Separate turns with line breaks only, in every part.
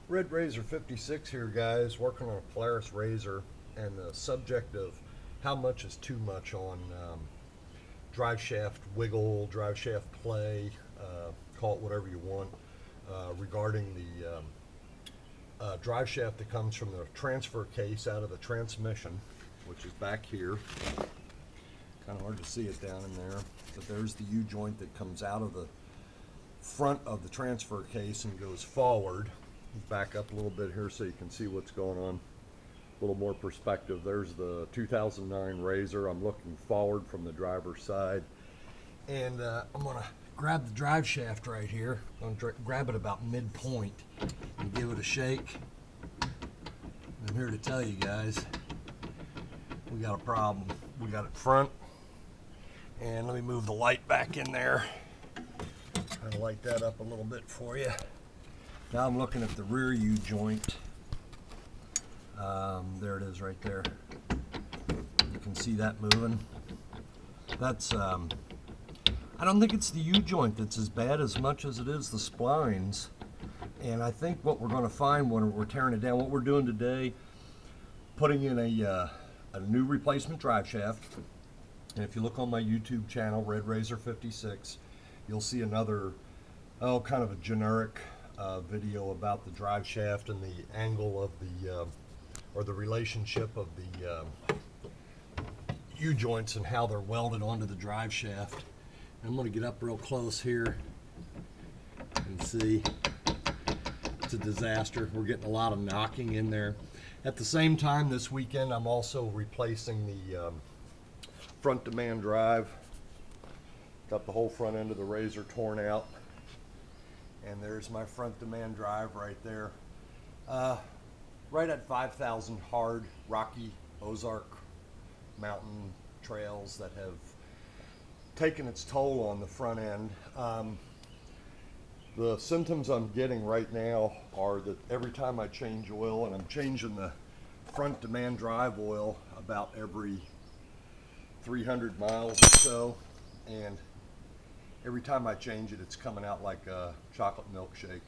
Red RZR 56 here, guys, working on a Polaris razor, and the subject of how much is too much on drive shaft wiggle, drive shaft play, call it whatever you want, regarding the drive shaft that comes from the transfer case out of the transmission, which is back here. Kind of hard to see it down in there, but there's the U-joint that comes out of the front of the transfer case and goes forward. Back up a little bit here so you can see what's going on. A little more perspective. There's the 2009 RZR. I'm looking forward from the driver's side, and I'm going to grab the drive shaft right here. I'm going to grab it about midpoint and give it a shake. I'm here to tell you guys, we got a problem. We got it front, and let me move the light back in there. Try to light that up a little bit for you. Now I'm looking at the rear U-joint. There it is right there. You can see that moving. That's, I don't think it's the U-joint that's as bad as much as it is the splines. And I think what we're going to find when we're tearing it down, what we're doing today, putting in a new replacement drive shaft. And if you look on my YouTube channel, Red RZR 56, you'll see another, kind of a generic video about the drive shaft and the angle of the or the relationship of the U-joints and how they're welded onto the drive shaft. And I'm going to get up real close here and see. It's a disaster. We're getting a lot of knocking in there. At the same time, this weekend I'm also replacing the front demand drive. Got the whole front end of the RZR torn out. And there's my front demand drive right there. Right at 5,000 hard, rocky Ozark mountain trails that have taken its toll on the front end. The symptoms I'm getting right now are that every time I change oil, and I'm changing the front demand drive oil about every 300 miles or so, and every time I change it, it's coming out like a chocolate milkshake.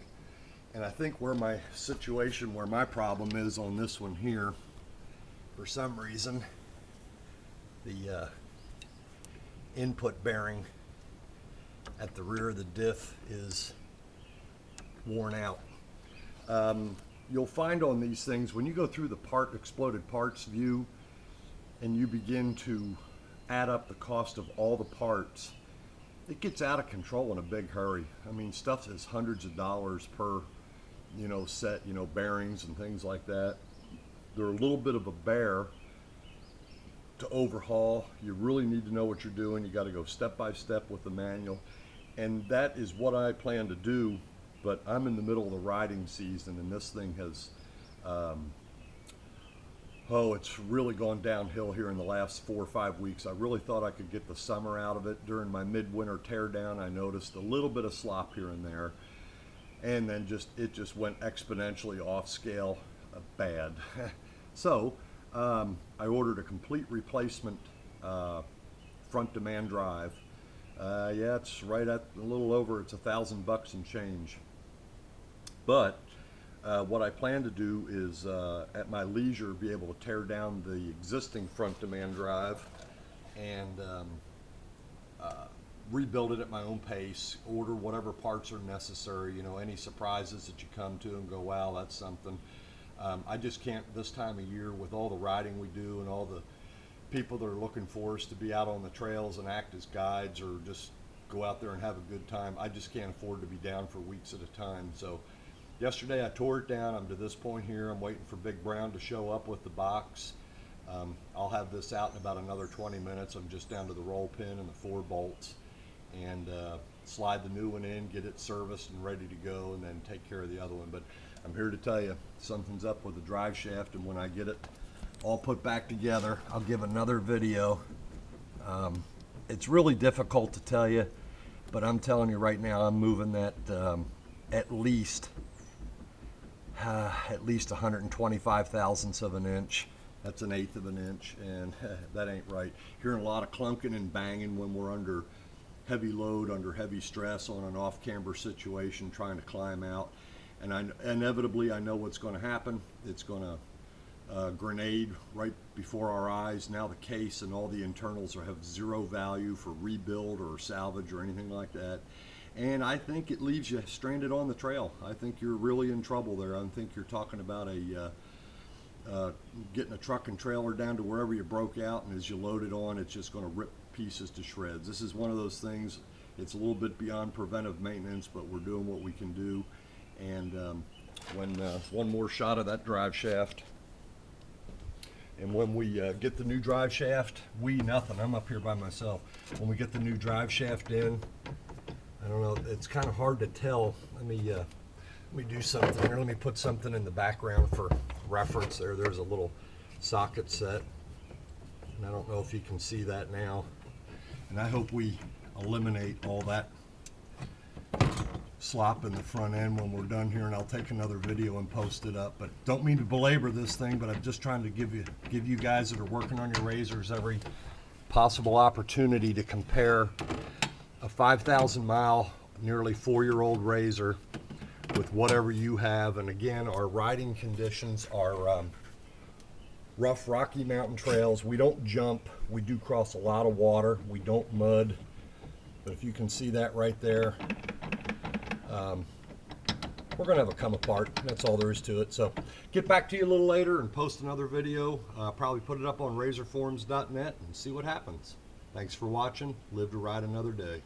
And I think where my situation, where my problem is on this one here, for some reason, the input bearing at the rear of the diff is worn out. You'll find on these things, when you go through the exploded parts view and you begin to add up the cost of all the parts, it gets out of control in a big hurry. I mean, stuff is hundreds of dollars per, set, bearings and things like that. They're a little bit of a bear to overhaul. You really need to know what you're doing. You got to go step by step with the manual. And that is what I plan to do, but I'm in the middle of the riding season, and this thing has, it's really gone downhill here in the last 4 or 5 weeks. I really thought I could get the summer out of it. During my midwinter teardown, I noticed a little bit of slop here and there, and then it just went exponentially off scale, bad. So I ordered a complete replacement front demand drive. Yeah, it's right at a little over, it's $1,000 and change. But what I plan to do is, at my leisure, be able to tear down the existing front demand drive and rebuild it at my own pace, order whatever parts are necessary, any surprises that you come to and go, wow, that's something. I just can't, this time of year, with all the riding we do and all the people that are looking for us to be out on the trails and act as guides or just go out there and have a good time, I just can't afford to be down for weeks at a time. So yesterday I tore it down. I'm to this point here. I'm waiting for Big Brown to show up with the box. I'll have this out in about another 20 minutes. I'm just down to the roll pin and the 4 bolts, and slide the new one in, get it serviced and ready to go, and then take care of the other one. But I'm here to tell you, something's up with the drive shaft, and when I get it all put back together, I'll give another video. It's really difficult to tell you, but I'm telling you right now, I'm moving that at least 125 thousandths of an inch. That's an eighth of an inch, and that ain't right. Hearing a lot of clunking and banging when we're under heavy load, under heavy stress on an off-camber situation, trying to climb out. and inevitably I know what's going to happen. It's going to grenade right before our eyes. Now the case and all the internals have zero value for rebuild or salvage or anything like that. And I think it leaves you stranded on the trail. I think you're really in trouble there. I think you're talking about getting a truck and trailer down to wherever you broke out, and as you load it on, it's just going to rip pieces to shreds. This is one of those things, it's a little bit beyond preventive maintenance, but we're doing what we can do. And one more shot of that drive shaft. And when we get the new drive shaft, I'm up here by myself. When we get the new drive shaft in, I don't know, it's kind of hard to tell. Let me do something here. Let me put something in the background for reference there. There's a little socket set. And I don't know if you can see that now. And I hope we eliminate all that slop in the front end when we're done here, and I'll take another video and post it up. But don't mean to belabor this thing, but I'm just trying to give you guys that are working on your razors every possible opportunity to compare a 5,000 mile, nearly 4-year-old razor with whatever you have. And again, our riding conditions are rough Rocky Mountain trails. We don't jump, we do cross a lot of water, we don't mud. But if you can see that right there, we're gonna have a come apart. That's all there is to it. So get back to you a little later and post another video. Probably put it up on razorforums.net and see what happens. Thanks for watching. Live to ride another day.